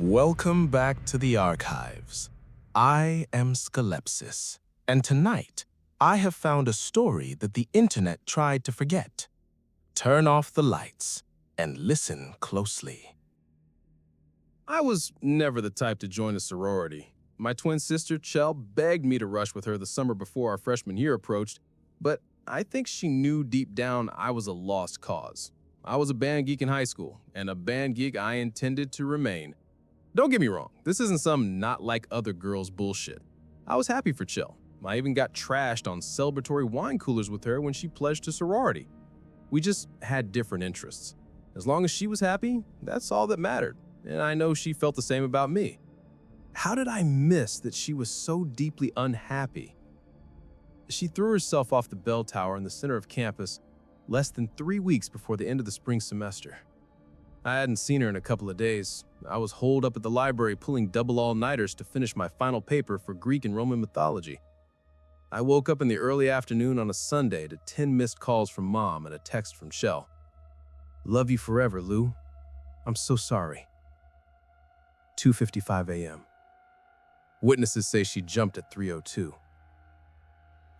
Welcome back to the archives. I am Skelepsis, and tonight I have found a story that the internet tried to forget. Turn off the lights and listen closely. I was never the type to join a sorority. My twin sister, Chell, begged me to rush with her the summer before our freshman year approached, but I think she knew deep down I was a lost cause. I was a band geek in high school, and a band geek I intended to remain. Don't get me wrong, this isn't some not like other girls bullshit. I was happy for Chell. I even got trashed on celebratory wine coolers with her when she pledged to sorority. We just had different interests. As long as she was happy, that's all that mattered, and I know she felt the same about me. How did I miss that she was so deeply unhappy? She threw herself off the bell tower in the center of campus less than 3 weeks before the end of the spring semester. I hadn't seen her in a couple of days. I was holed up at the library pulling double all-nighters to finish my final paper for Greek and Roman mythology. I woke up in the early afternoon on a Sunday to 10 missed calls from Mom and a text from Chell. "Love you forever, Lou. I'm so sorry." 2:55 a.m. Witnesses say she jumped at 3:02.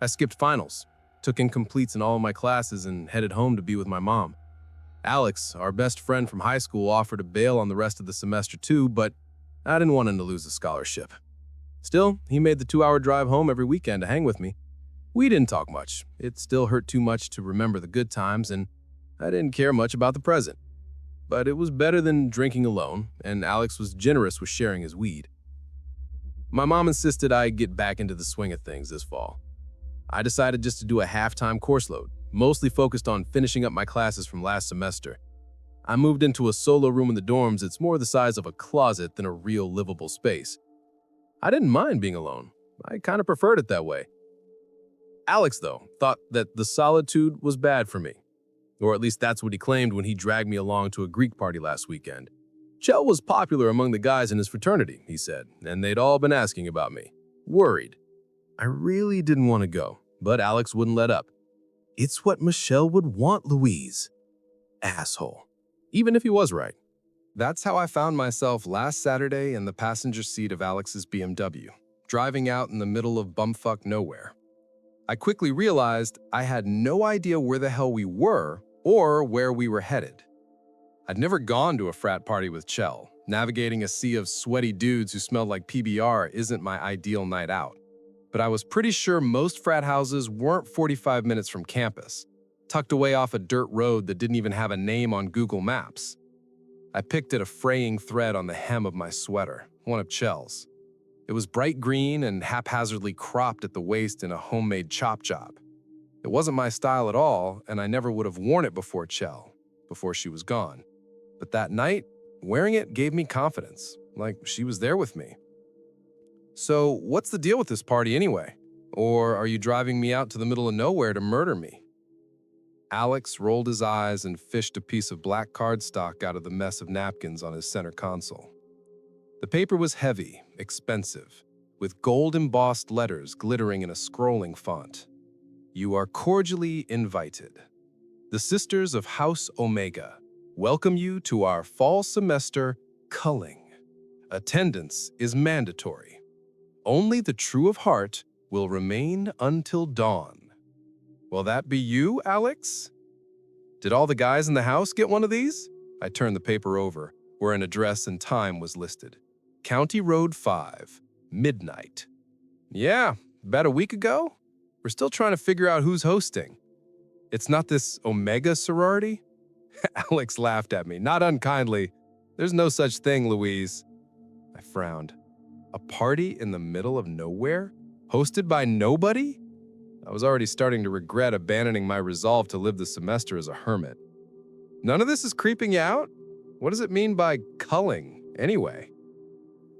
I skipped finals, took incompletes in all of my classes, and headed home to be with my mom. Alex, our best friend from high school, offered to bail on the rest of the semester too, but I didn't want him to lose the scholarship. Still, he made the 2-hour drive home every weekend to hang with me. We didn't talk much. It still hurt too much to remember the good times, and I didn't care much about the present. But it was better than drinking alone, and Alex was generous with sharing his weed. My mom insisted I get back into the swing of things this fall. I decided just to do a half-time course load, mostly focused on finishing up my classes from last semester. I moved into a solo room in the dorms that's more the size of a closet than a real livable space. I didn't mind being alone. I kind of preferred it that way. Alex, though, thought that the solitude was bad for me. Or at least that's what he claimed when he dragged me along to a Greek party last weekend. Chell was popular among the guys in his fraternity, he said, and they'd all been asking about me. Worried. I really didn't want to go, but Alex wouldn't let up. "It's what Michelle would want, Louise." Asshole. Even if he was right. That's how I found myself last Saturday in the passenger seat of Alex's BMW, driving out in the middle of bumfuck nowhere. I quickly realized I had no idea where the hell we were or where we were headed. I'd never gone to a frat party with Chell. Navigating a sea of sweaty dudes who smelled like PBR isn't my ideal night out. But I was pretty sure most frat houses weren't 45 minutes from campus, tucked away off a dirt road that didn't even have a name on Google Maps. I picked at a fraying thread on the hem of my sweater, one of Chell's. It was bright green and haphazardly cropped at the waist in a homemade chop job. It wasn't my style at all, and I never would have worn it before she was gone. But that night, wearing it gave me confidence, like she was there with me. "So, what's the deal with this party anyway? Or are you driving me out to the middle of nowhere to murder me?" Alex rolled his eyes and fished a piece of black cardstock out of the mess of napkins on his center console. The paper was heavy, expensive, with gold-embossed letters glittering in a scrolling font. "You are cordially invited. The Sisters of House Omega welcome you to our fall semester culling. Attendance is mandatory. Only the true of heart will remain until dawn." Will that be you, Alex? Did all the guys in the house get one of these? I turned the paper over, where an address and time was listed. County Road 5, midnight. Yeah, about a week ago? We're still trying to figure out who's hosting. It's not this Omega sorority? Alex laughed at me, not unkindly. "There's no such thing, Louise." I frowned. A party in the middle of nowhere? Hosted by nobody? I was already starting to regret abandoning my resolve to live the semester as a hermit. "None of this is creeping you out? What does it mean by culling, anyway?"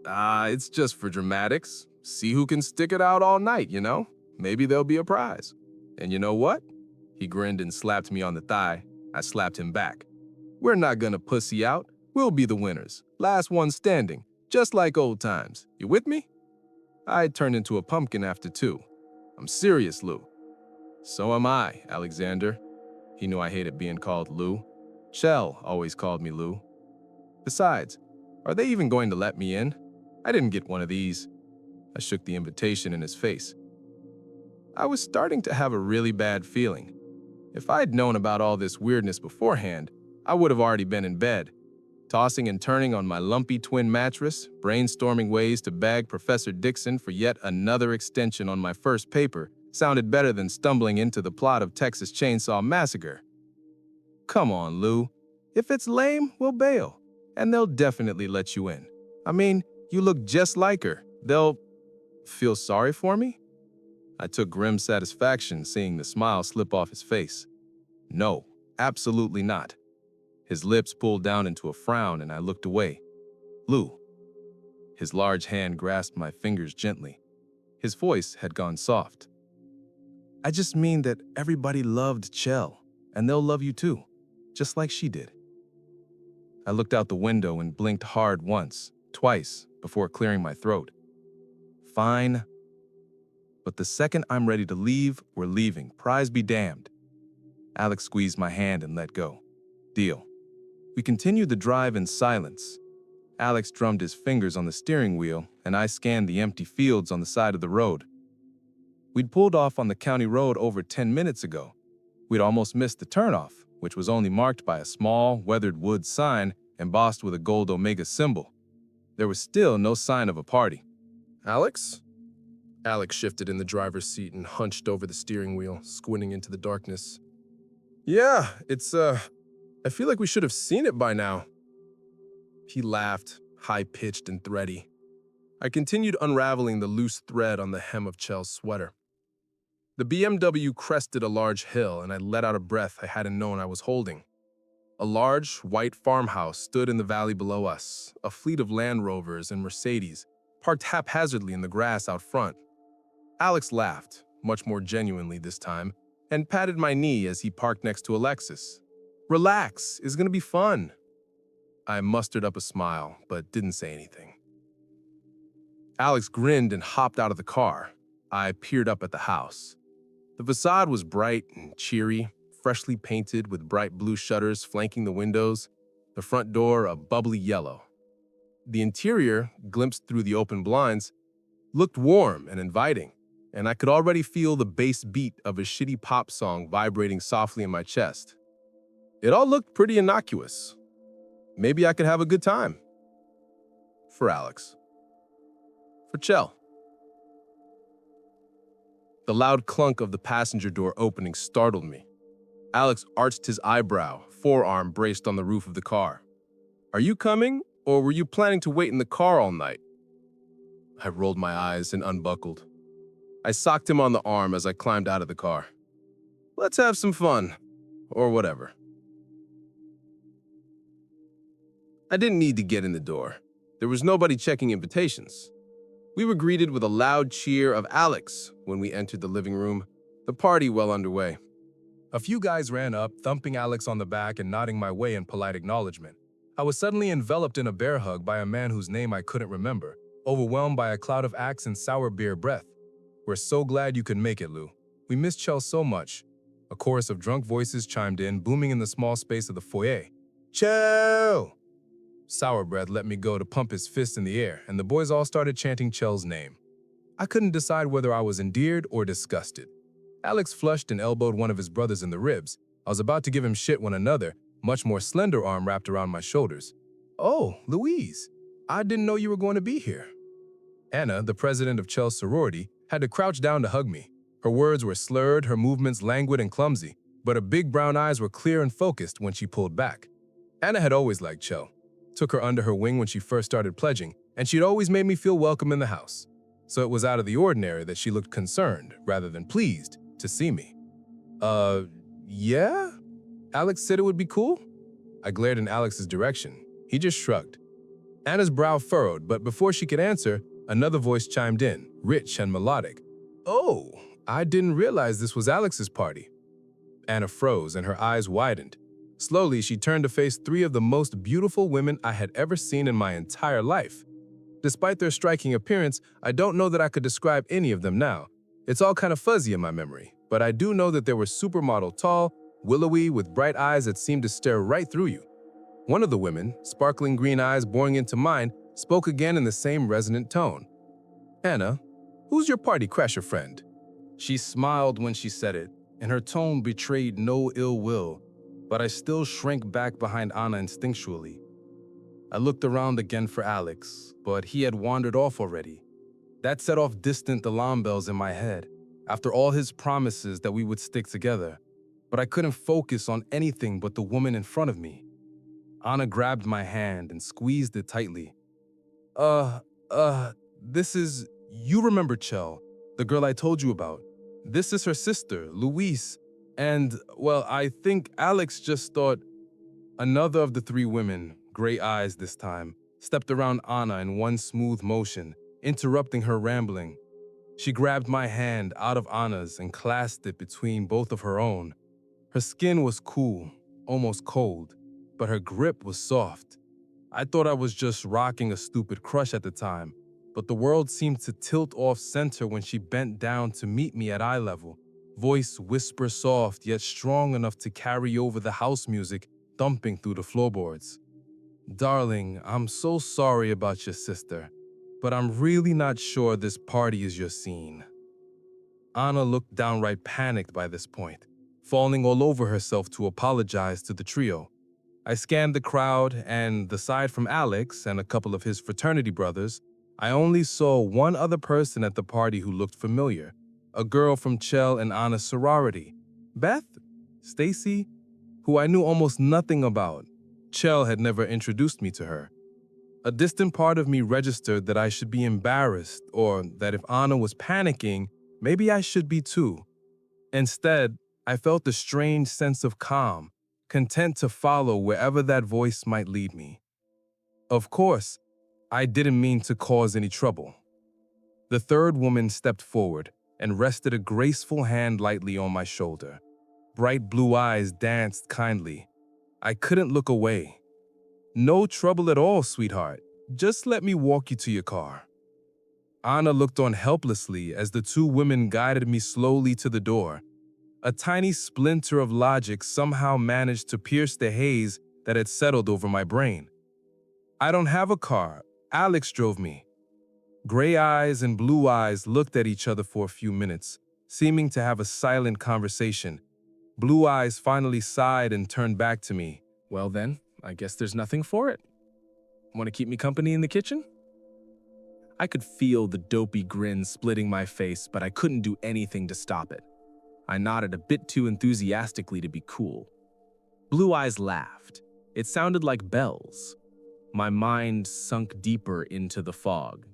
It's just for dramatics. See who can stick it out all night, you know? Maybe there'll be a prize. And you know what?" He grinned and slapped me on the thigh. I slapped him back. "We're not gonna pussy out. We'll be the winners. Last one standing. Just like old times. You with me?" I turned into a pumpkin after 2. "I'm serious, Lou." "So am I, Alexander." He knew I hated being called Lou. Chell always called me Lou. Besides, Are they even going to let me in? I didn't get one of these. I shook the invitation in his face. I was starting to have a really bad feeling. If I'd known about all this weirdness beforehand, I would have already been in bed, tossing and turning on my lumpy twin mattress, brainstorming ways to bag Professor Dixon for yet another extension on my first paper sounded better than stumbling into the plot of Texas Chainsaw Massacre. Come on, Lou. If it's lame, we'll bail, and they'll definitely let you in. I mean, you look just like her. They'll feel sorry for me? I took grim satisfaction seeing the smile slip off his face. No, absolutely not. His lips pulled down into a frown and I looked away. Lou. His large hand grasped my fingers gently. His voice had gone soft. I just mean that everybody loved Chell, and they'll love you too, just like she did. I looked out the window and blinked hard once, twice, before clearing my throat. Fine. But the second I'm ready to leave, we're leaving, prize be damned. Alex squeezed my hand and let go. Deal. We continued the drive in silence. Alex drummed his fingers on the steering wheel, and I scanned the empty fields on the side of the road. We'd pulled off on the county road over 10 minutes ago. We'd almost missed the turnoff, which was only marked by a small, weathered wood sign embossed with a gold Omega symbol. There was still no sign of a party. Alex? Alex shifted in the driver's seat and hunched over the steering wheel, squinting into the darkness. Yeah, I feel like we should have seen it by now. He laughed, high-pitched and thready. I continued unraveling the loose thread on the hem of Chell's sweater. The BMW crested a large hill, and I let out a breath I hadn't known I was holding. A large, white farmhouse stood in the valley below us, a fleet of Land Rovers and Mercedes, parked haphazardly in the grass out front. Alex laughed, much more genuinely this time, and patted my knee as he parked next to Alexis. Relax, it's gonna be fun. I mustered up a smile, but didn't say anything. Alex grinned and hopped out of the car. I peered up at the house. The facade was bright and cheery, freshly painted with bright blue shutters flanking the windows, the front door a bubbly yellow. The interior, glimpsed through the open blinds, looked warm and inviting, and I could already feel the bass beat of a shitty pop song vibrating softly in my chest. It all looked pretty innocuous. Maybe I could have a good time. For Alex. For Chell. The loud clunk of the passenger door opening startled me. Alex arched his eyebrow, forearm braced on the roof of the car. Are you coming, or were you planning to wait in the car all night? I rolled my eyes and unbuckled. I socked him on the arm as I climbed out of the car. Let's have some fun, or whatever. I didn't need to get in the door. There was nobody checking invitations. We were greeted with a loud cheer of Alex when we entered the living room, the party well underway. A few guys ran up, thumping Alex on the back and nodding my way in polite acknowledgement. I was suddenly enveloped in a bear hug by a man whose name I couldn't remember, overwhelmed by a cloud of axe and sour beer breath. We're so glad you could make it, Lou. We missed Chell so much. A chorus of drunk voices chimed in, booming in the small space of the foyer. Chell! Sour Breath let me go to pump his fist in the air, and the boys all started chanting Chell's name. I couldn't decide whether I was endeared or disgusted. Alex flushed and elbowed one of his brothers in the ribs. I was about to give him shit when another, much more slender arm wrapped around my shoulders. Oh, Louise, I didn't know you were going to be here. Anna, the president of Chell's sorority, had to crouch down to hug me. Her words were slurred, her movements languid and clumsy, but her big brown eyes were clear and focused when she pulled back. Anna had always liked Chell. Took her under her wing when she first started pledging, and she'd always made me feel welcome in the house. So it was out of the ordinary that she looked concerned, rather than pleased, to see me. Yeah? Alex said it would be cool? I glared in Alex's direction. He just shrugged. Anna's brow furrowed, but before she could answer, another voice chimed in, rich and melodic. Oh, I didn't realize this was Alex's party. Anna froze and her eyes widened. Slowly, she turned to face three of the most beautiful women I had ever seen in my entire life. Despite their striking appearance, I don't know that I could describe any of them now. It's all kind of fuzzy in my memory, but I do know that they were supermodel tall, willowy, with bright eyes that seemed to stare right through you. One of the women, sparkling green eyes boring into mine, spoke again in the same resonant tone. "Anna, who's your party crasher friend?" She smiled when she said it, and her tone betrayed no ill will, but I still shrank back behind Anna instinctually. I looked around again for Alex, but he had wandered off already. That set off distant alarm bells in my head, after all his promises that we would stick together. But I couldn't focus on anything but the woman in front of me. Anna grabbed my hand and squeezed it tightly. Uh, this is... You remember Chell, the girl I told you about. This is her sister, Louise. And, well, I think Alex just thought... Another of the three women, gray eyes this time, stepped around Anna in one smooth motion, interrupting her rambling. She grabbed my hand out of Anna's and clasped it between both of her own. Her skin was cool, almost cold, but her grip was soft. I thought I was just rocking a stupid crush at the time, but the world seemed to tilt off center when she bent down to meet me at eye level, voice whisper soft yet strong enough to carry over the house music thumping through the floorboards. "Darling, I'm so sorry about your sister, but I'm really not sure this party is your scene." Anna looked downright panicked by this point, falling all over herself to apologize to the trio. I scanned the crowd, and aside from Alex and a couple of his fraternity brothers, I only saw one other person at the party who looked familiar, a girl from Chell and Anna's sorority. Beth? Stacy? Who I knew almost nothing about. Chell had never introduced me to her. A distant part of me registered that I should be embarrassed, or that if Anna was panicking, maybe I should be too. Instead, I felt a strange sense of calm, content to follow wherever that voice might lead me. Of course, I didn't mean to cause any trouble. The third woman stepped forward and rested a graceful hand lightly on my shoulder. Bright blue eyes danced kindly. I couldn't look away. "No trouble at all, sweetheart. Just let me walk you to your car." Anna looked on helplessly as the two women guided me slowly to the door. A tiny splinter of logic somehow managed to pierce the haze that had settled over my brain. "I don't have a car. Alex drove me." Gray eyes and blue eyes looked at each other for a few minutes, seeming to have a silent conversation. Blue eyes finally sighed and turned back to me. "Well then, I guess there's nothing for it. Want to keep me company in the kitchen?" I could feel the dopey grin splitting my face, but I couldn't do anything to stop it. I nodded a bit too enthusiastically to be cool. Blue eyes laughed. It sounded like bells. My mind sunk deeper into the fog.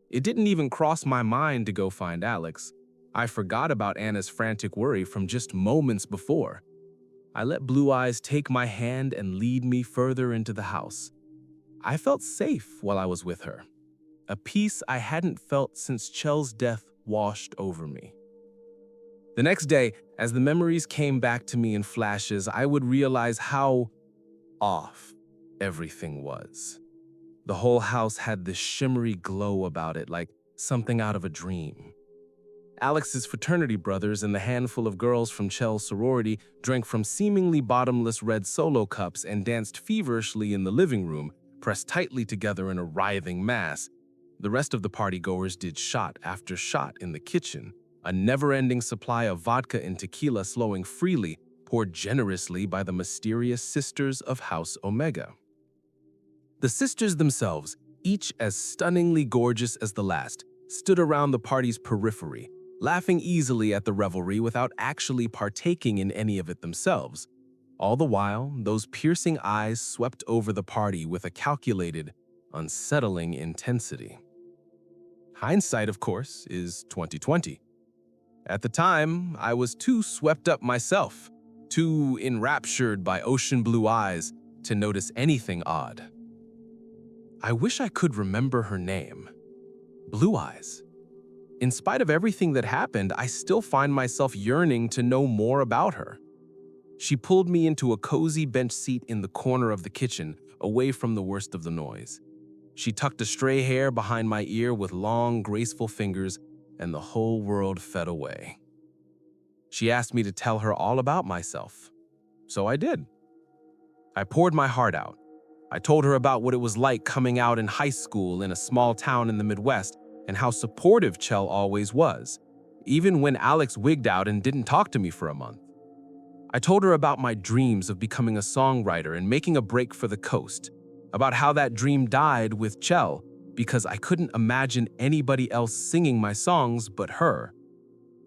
It didn't even cross my mind to go find Alex. I forgot about Anna's frantic worry from just moments before. I let Blue Eyes take my hand and lead me further into the house. I felt safe while I was with her. A peace I hadn't felt since Chell's death washed over me. The next day, as the memories came back to me in flashes, I would realize how off everything was. The whole house had this shimmery glow about it, like something out of a dream. Alex's fraternity brothers and the handful of girls from Chell's sorority drank from seemingly bottomless red solo cups and danced feverishly in the living room, pressed tightly together in a writhing mass. The rest of the partygoers did shot after shot in the kitchen, a never-ending supply of vodka and tequila flowing freely, poured generously by the mysterious Sisters of House Omega. The sisters themselves, each as stunningly gorgeous as the last, stood around the party's periphery, laughing easily at the revelry without actually partaking in any of it themselves. All the while, those piercing eyes swept over the party with a calculated, unsettling intensity. Hindsight, of course, is 2020. At the time, I was too swept up myself, too enraptured by ocean blue eyes to notice anything odd. I wish I could remember her name. Blue Eyes. In spite of everything that happened, I still find myself yearning to know more about her. She pulled me into a cozy bench seat in the corner of the kitchen, away from the worst of the noise. She tucked a stray hair behind my ear with long, graceful fingers, and the whole world fed away. She asked me to tell her all about myself. So I did. I poured my heart out. I told her about what it was like coming out in high school in a small town in the Midwest and how supportive Chell always was, even when Alex wigged out and didn't talk to me for a month. I told her about my dreams of becoming a songwriter and making a break for the coast, about how that dream died with Chell because I couldn't imagine anybody else singing my songs but her.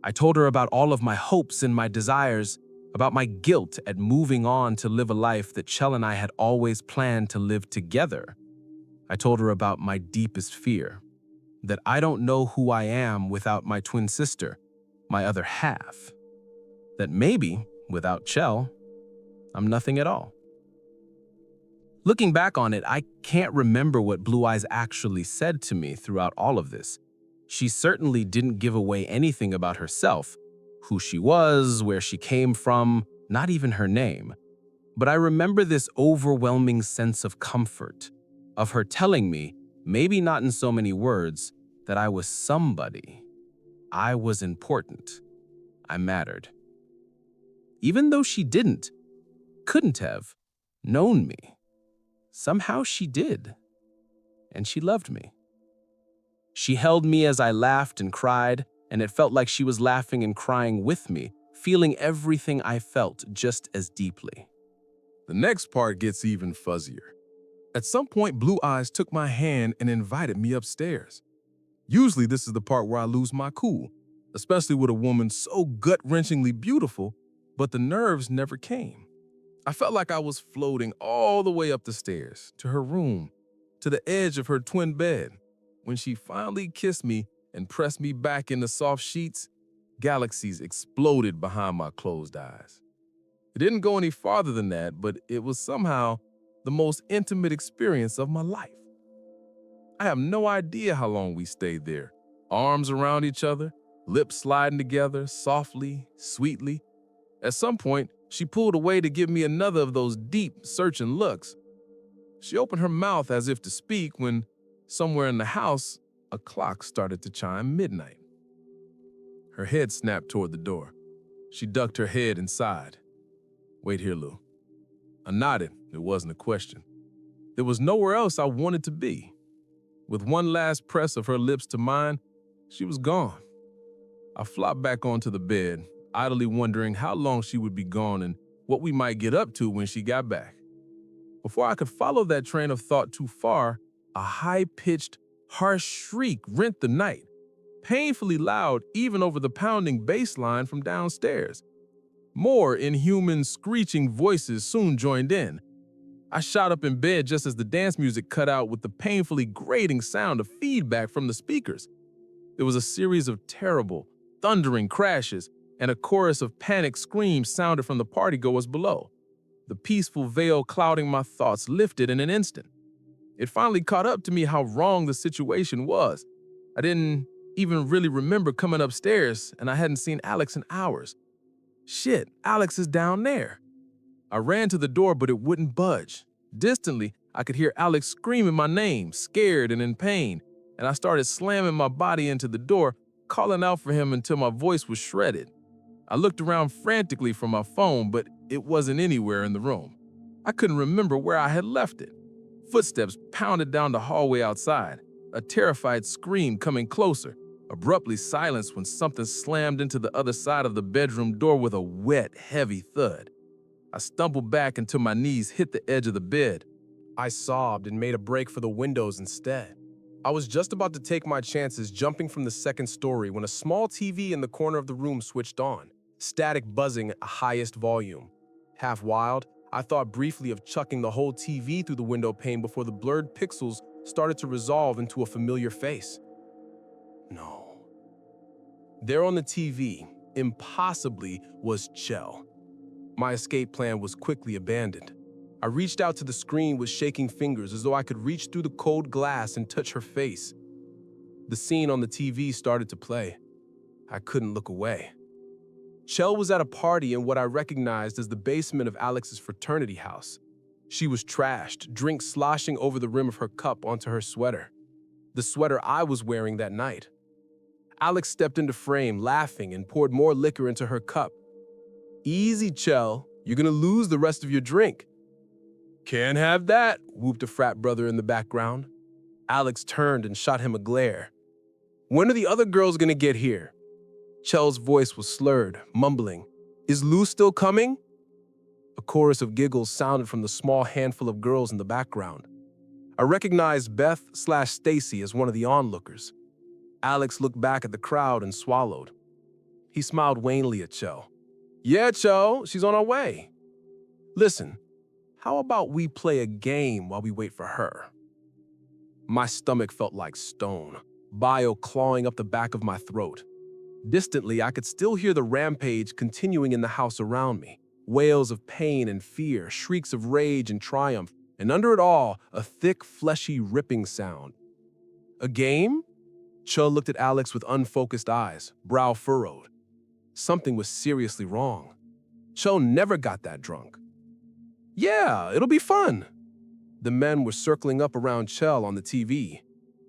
I told her about all of my hopes and my desires, about my guilt at moving on to live a life that Chell and I had always planned to live together. I told her about my deepest fear, that I don't know who I am without my twin sister, my other half. That maybe, without Chell, I'm nothing at all. Looking back on it, I can't remember what Blue Eyes actually said to me throughout all of this. She certainly didn't give away anything about herself, who she was, where she came from, not even her name. But I remember this overwhelming sense of comfort, of her telling me, maybe not in so many words, that I was somebody. I was important. I mattered. Even though she couldn't have, known me. Somehow she did. And she loved me. She held me as I laughed and cried, and it felt like she was laughing and crying with me, feeling everything I felt just as deeply. The next part gets even fuzzier. At some point, Blue Eyes took my hand and invited me upstairs. Usually, this is the part where I lose my cool, especially with a woman so gut-wrenchingly beautiful, but the nerves never came. I felt like I was floating all the way up the stairs, to her room, to the edge of her twin bed. When she finally kissed me and pressed me back in the soft sheets, galaxies exploded behind my closed eyes. It didn't go any farther than that, but it was somehow the most intimate experience of my life. I have no idea how long we stayed there, arms around each other, lips sliding together, softly, sweetly. At some point, she pulled away to give me another of those deep, searching looks. She opened her mouth as if to speak when, somewhere in the house, a clock started to chime midnight. Her head snapped toward the door. She ducked her head inside. "Wait here, Lou." I nodded. It wasn't a question. There was nowhere else I wanted to be. With one last press of her lips to mine, she was gone. I flopped back onto the bed, idly wondering how long she would be gone and what we might get up to when she got back. Before I could follow that train of thought too far, a high-pitched, harsh shriek rent the night, painfully loud even over the pounding bass line from downstairs. More inhuman, screeching voices soon joined in. I shot up in bed just as the dance music cut out with the painfully grating sound of feedback from the speakers. There was a series of terrible, thundering crashes, and a chorus of panicked screams sounded from the partygoers below. The peaceful veil clouding my thoughts lifted in an instant. It finally caught up to me how wrong the situation was. I didn't even really remember coming upstairs, and I hadn't seen Alex in hours. Shit, Alex is down there. I ran to the door, but it wouldn't budge. Distantly, I could hear Alex screaming my name, scared and in pain, and I started slamming my body into the door, calling out for him until my voice was shredded. I looked around frantically for my phone, but it wasn't anywhere in the room. I couldn't remember where I had left it. Footsteps pounded down the hallway outside, a terrified scream coming closer, abruptly silenced when something slammed into the other side of the bedroom door with a wet, heavy thud. I stumbled back until my knees hit the edge of the bed. I sobbed and made a break for the windows instead. I was just about to take my chances jumping from the second story when a small TV in the corner of the room switched on, static buzzing at highest volume. Half wild, I thought briefly of chucking the whole TV through the window pane before the blurred pixels started to resolve into a familiar face. No. There on the TV, impossibly, was Chell. My escape plan was quickly abandoned. I reached out to the screen with shaking fingers as though I could reach through the cold glass and touch her face. The scene on the TV started to play. I couldn't look away. Chell was at a party in what I recognized as the basement of Alex's fraternity house. She was trashed, drink sloshing over the rim of her cup onto her sweater. The sweater I was wearing that night. Alex stepped into frame, laughing, and poured more liquor into her cup. "Easy, Chell. You're gonna lose the rest of your drink." Can't have that, whooped a frat brother in the background. Alex turned and shot him a glare. When are the other girls gonna get here? Chel's voice was slurred, mumbling. Is Lou still coming? A chorus of giggles sounded from the small handful of girls in the background. I recognized Beth/Stacy as one of the onlookers. Alex looked back at the crowd and swallowed. He smiled wanly at Chel. Yeah, Chel, she's on her way. Listen, how about we play a game while we wait for her? My stomach felt like stone, bile clawing up the back of my throat. Distantly, I could still hear the rampage continuing in the house around me. Wails of pain and fear, shrieks of rage and triumph, and under it all, a thick, fleshy, ripping sound. A game? Chel looked at Alex with unfocused eyes, brow furrowed. Something was seriously wrong. Chel never got that drunk. Yeah, it'll be fun. The men were circling up around Chel on the TV.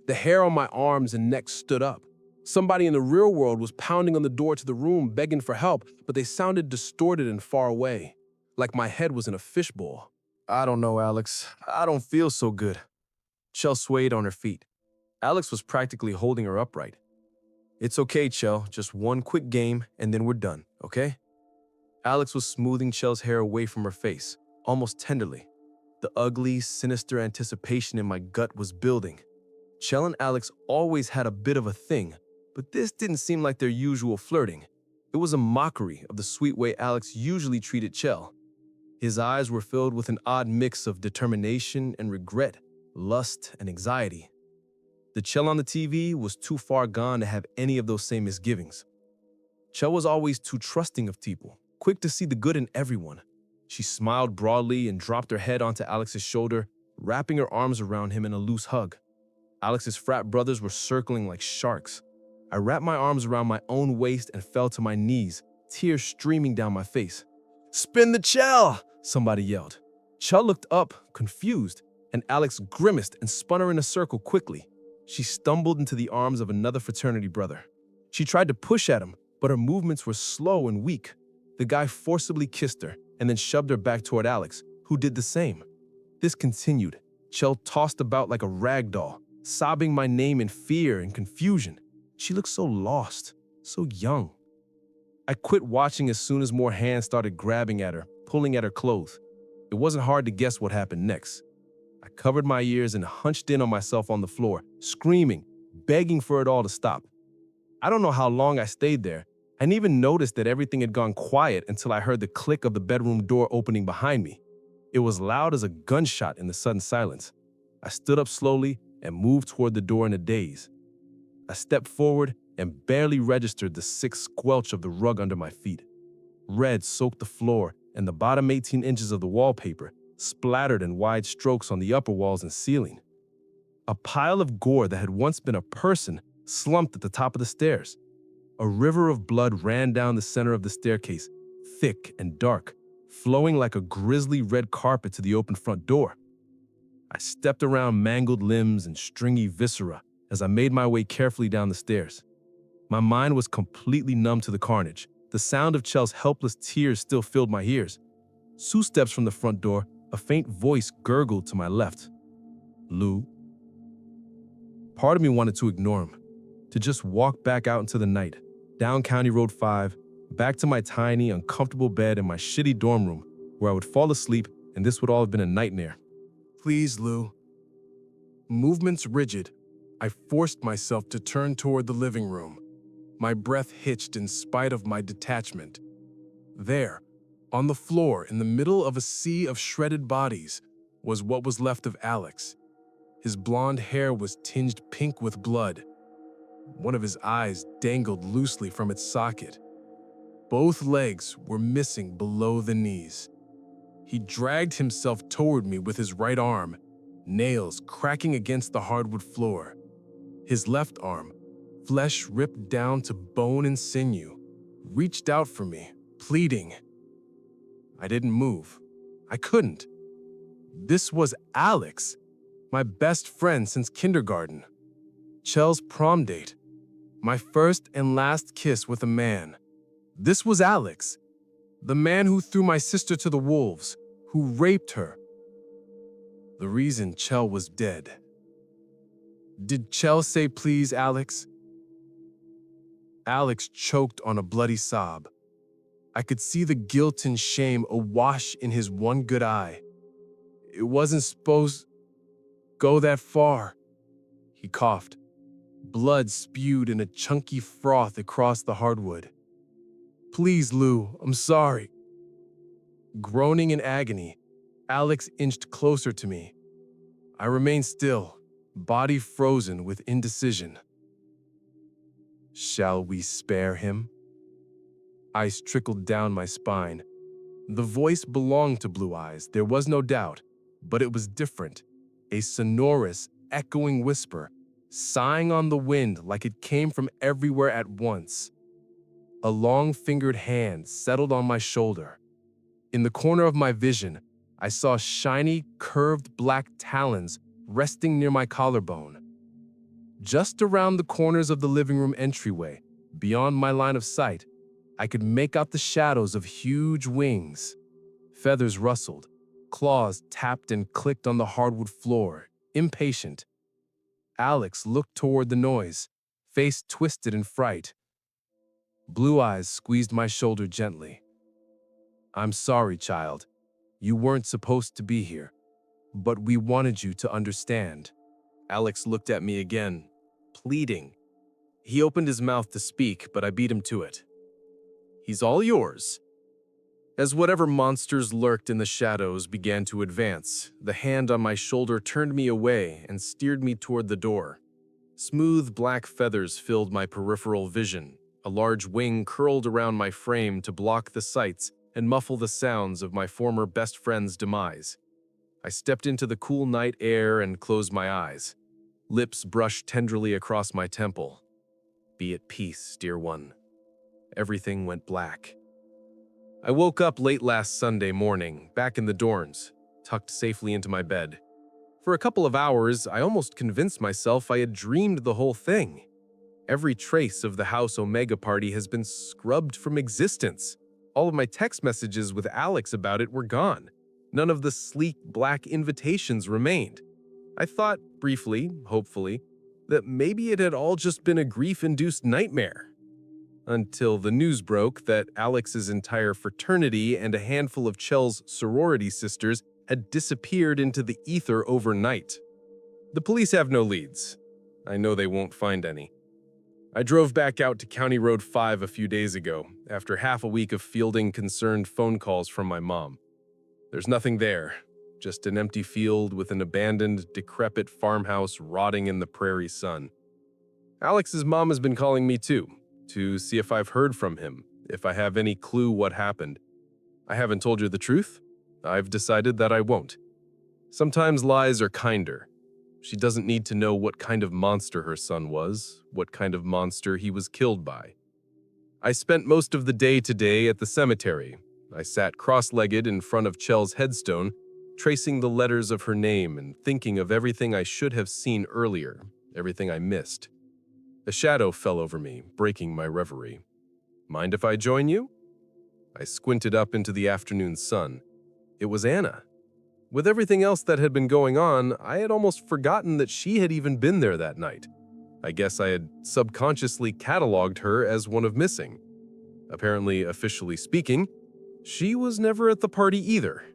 The hair on my arms and neck stood up. Somebody in the real world was pounding on the door to the room, begging for help, but they sounded distorted and far away, like my head was in a fishbowl. I don't know, Alex. I don't feel so good. Chel swayed on her feet. Alex was practically holding her upright. It's okay, Chel. Just one quick game, and then we're done, okay? Alex was smoothing Chel's hair away from her face, almost tenderly. The ugly, sinister anticipation in my gut was building. Chel and Alex always had a bit of a thing, but this didn't seem like their usual flirting. It was a mockery of the sweet way Alex usually treated Chel. His eyes were filled with an odd mix of determination and regret, lust and anxiety. The Chel on the TV was too far gone to have any of those same misgivings. Chel was always too trusting of people, quick to see the good in everyone. She smiled broadly and dropped her head onto Alex's shoulder, wrapping her arms around him in a loose hug. Alex's frat brothers were circling like sharks. I wrapped my arms around my own waist and fell to my knees, tears streaming down my face. "Spin the Chel!" somebody yelled. Chel looked up, confused, and Alex grimaced and spun her in a circle quickly. She stumbled into the arms of another fraternity brother. She tried to push at him, but her movements were slow and weak. The guy forcibly kissed her and then shoved her back toward Alex, who did the same. This continued. Chel tossed about like a rag doll, sobbing my name in fear and confusion. She looked so lost, so young. I quit watching as soon as more hands started grabbing at her, pulling at her clothes. It wasn't hard to guess what happened next. I covered my ears and hunched in on myself on the floor, screaming, begging for it all to stop. I don't know how long I stayed there. I didn't even notice that everything had gone quiet until I heard the click of the bedroom door opening behind me. It was loud as a gunshot in the sudden silence. I stood up slowly and moved toward the door in a daze. I stepped forward and barely registered the sick squelch of the rug under my feet. Red soaked the floor, and the bottom 18 inches of the wallpaper splattered in wide strokes on the upper walls and ceiling. A pile of gore that had once been a person slumped at the top of the stairs. A river of blood ran down the center of the staircase, thick and dark, flowing like a grisly red carpet to the open front door. I stepped around mangled limbs and stringy viscera as I made my way carefully down the stairs. My mind was completely numb to the carnage. The sound of Chel's helpless tears still filled my ears. 2 steps from the front door, a faint voice gurgled to my left. "Lou?" Part of me wanted to ignore him, to just walk back out into the night, down County Road 5, back to my tiny, uncomfortable bed in my shitty dorm room, where I would fall asleep and this would all have been a nightmare. Please, Lou. Movements rigid, I forced myself to turn toward the living room. My breath hitched in spite of my detachment. There, on the floor in the middle of a sea of shredded bodies, was what was left of Alex. His blonde hair was tinged pink with blood. One of his eyes dangled loosely from its socket. Both legs were missing below the knees. He dragged himself toward me with his right arm, nails cracking against the hardwood floor. His left arm, flesh ripped down to bone and sinew, reached out for me, pleading. I didn't move. I couldn't. This was Alex, my best friend since kindergarten. Chel's prom date, my first and last kiss with a man. This was Alex, the man who threw my sister to the wolves, who raped her. The reason Chell was dead. Did Chell say please, Alex? Alex choked on a bloody sob. I could see the guilt and shame awash in his one good eye. It wasn't supposed to go that far. He coughed. Blood spewed in a chunky froth across the hardwood. Please, Lou, I'm sorry. Groaning in agony, Alex inched closer to me. I remained still, body frozen with indecision. Shall we spare him? Ice trickled down my spine. The voice belonged to Blue Eyes, there was no doubt, but it was different. A sonorous, echoing whisper, sighing on the wind like it came from everywhere at once. A long-fingered hand settled on my shoulder. In the corner of my vision, I saw shiny, curved black talons resting near my collarbone. Just around the corners of the living room entryway, beyond my line of sight, I could make out the shadows of huge wings. Feathers rustled, claws tapped and clicked on the hardwood floor, impatient. Alex looked toward the noise, face twisted in fright. Blue Eyes squeezed my shoulder gently. I'm sorry, child. You weren't supposed to be here, but we wanted you to understand. Alex looked at me again, pleading. He opened his mouth to speak, but I beat him to it. He's all yours. As whatever monsters lurked in the shadows began to advance, the hand on my shoulder turned me away and steered me toward the door. Smooth black feathers filled my peripheral vision. A large wing curled around my frame to block the sights and muffle the sounds of my former best friend's demise. I stepped into the cool night air and closed my eyes. Lips brushed tenderly across my temple. Be at peace, dear one. Everything went black. I woke up late last Sunday morning, back in the dorms, tucked safely into my bed. For a couple of hours, I almost convinced myself I had dreamed the whole thing. Every trace of the House Omega party has been scrubbed from existence. All of my text messages with Alex about it were gone. None of the sleek black invitations remained. I thought, briefly, hopefully, that maybe it had all just been a grief-induced nightmare. Until the news broke that Alex's entire fraternity and a handful of Chell's sorority sisters had disappeared into the ether overnight. The police have no leads. I know they won't find any. I drove back out to County Road 5 a few days ago, after half a week of fielding concerned phone calls from my mom. There's nothing there, just an empty field with an abandoned, decrepit farmhouse rotting in the prairie sun. Alex's mom has been calling me too, to see if I've heard from him, if I have any clue what happened. I haven't told you the truth. I've decided that I won't. Sometimes lies are kinder. She doesn't need to know what kind of monster her son was, what kind of monster he was killed by. I spent most of the day today at the cemetery. I sat cross-legged in front of Chell's headstone, tracing the letters of her name and thinking of everything I should have seen earlier, everything I missed. A shadow fell over me, breaking my reverie. Mind if I join you? I squinted up into the afternoon sun. It was Anna. With everything else that had been going on, I had almost forgotten that she had even been there that night. I guess I had subconsciously cataloged her as one of missing. Apparently, officially speaking, she was never at the party either.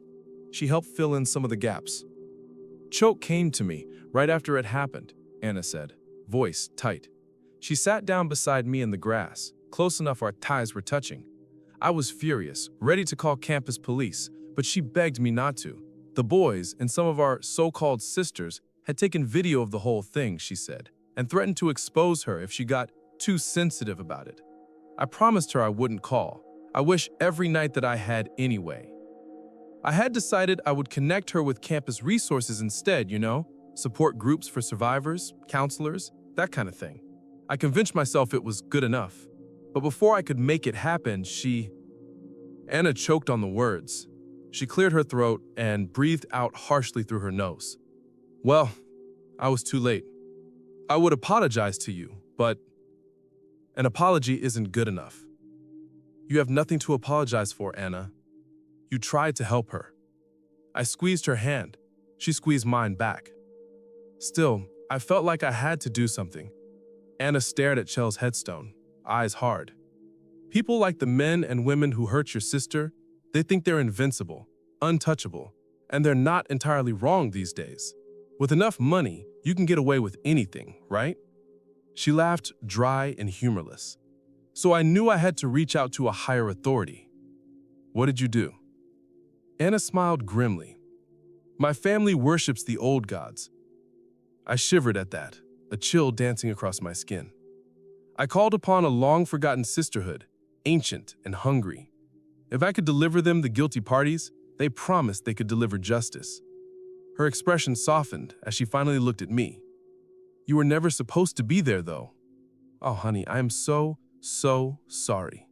She helped fill in some of the gaps. Choke came to me right after it happened, Anna said, voice tight. She sat down beside me in the grass, close enough our ties were touching. I was furious, ready to call campus police, but she begged me not to. The boys and some of our so-called sisters had taken video of the whole thing, she said, and threatened to expose her if she got too sensitive about it. I promised her I wouldn't call. I wish every night that I had anyway. I had decided I would connect her with campus resources instead, support groups for survivors, counselors, that kind of thing. I convinced myself it was good enough. But before I could make it happen, Anna choked on the words. She cleared her throat and breathed out harshly through her nose. Well, I was too late. I would apologize to you, but an apology isn't good enough. You have nothing to apologize for, Anna. You tried to help her. I squeezed her hand. She squeezed mine back. Still, I felt like I had to do something. Anna stared at Chell's headstone, eyes hard. People like the men and women who hurt your sister, they think they're invincible, untouchable, and they're not entirely wrong these days. With enough money, you can get away with anything, right? She laughed, dry and humorless. So I knew I had to reach out to a higher authority. What did you do? Anna smiled grimly. My family worships the old gods. I shivered at that, a chill dancing across my skin. I called upon a long-forgotten sisterhood, ancient and hungry. If I could deliver them the guilty parties, they promised they could deliver justice. Her expression softened as she finally looked at me. You were never supposed to be there, though. Oh, honey, I am so sorry.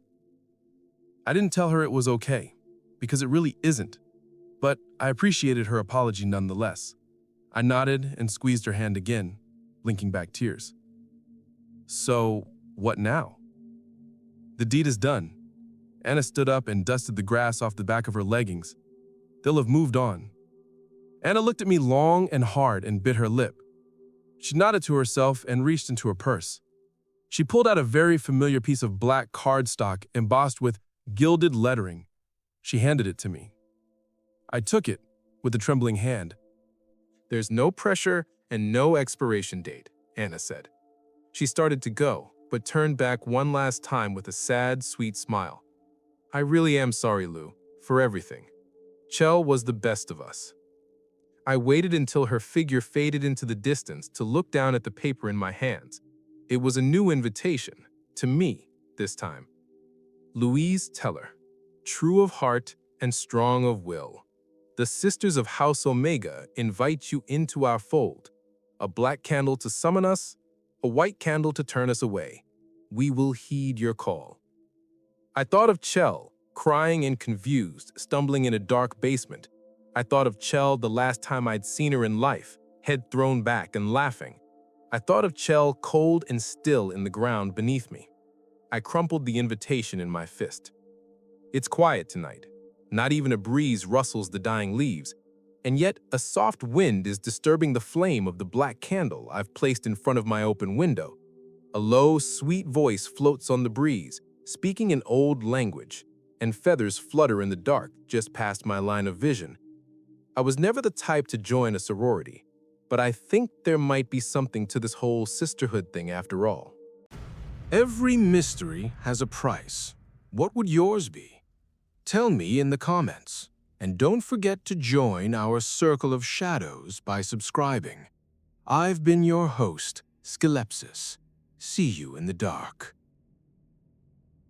I didn't tell her it was okay, because it really isn't. But I appreciated her apology nonetheless. I nodded and squeezed her hand again, blinking back tears. So, what now? The deed is done. Anna stood up and dusted the grass off the back of her leggings. They'll have moved on. Anna looked at me long and hard and bit her lip. She nodded to herself and reached into her purse. She pulled out a very familiar piece of black cardstock embossed with gilded lettering. She handed it to me. I took it with a trembling hand. There's no pressure and no expiration date, Anna said. She started to go, but turned back one last time with a sad, sweet smile. I really am sorry, Lou, for everything. Chell was the best of us. I waited until her figure faded into the distance to look down at the paper in my hands. It was a new invitation, to me, this time. Louise Teller, true of heart and strong of will. The Sisters of House Omega invite you into our fold. A black candle to summon us, a white candle to turn us away. We will heed your call. I thought of Chell, crying and confused, stumbling in a dark basement. I thought of Chell the last time I'd seen her in life, head thrown back and laughing. I thought of Chell cold and still in the ground beneath me. I crumpled the invitation in my fist. It's quiet tonight. Not even a breeze rustles the dying leaves, and yet a soft wind is disturbing the flame of the black candle I've placed in front of my open window. A low, sweet voice floats on the breeze, speaking in old language, and feathers flutter in the dark just past my line of vision. I was never the type to join a sorority, but I think there might be something to this whole sisterhood thing after all. Every mystery has a price. What would yours be? Tell me in the comments. And don't forget to join our Circle of Shadows by subscribing. I've been your host, Skelepsis. See you in the dark.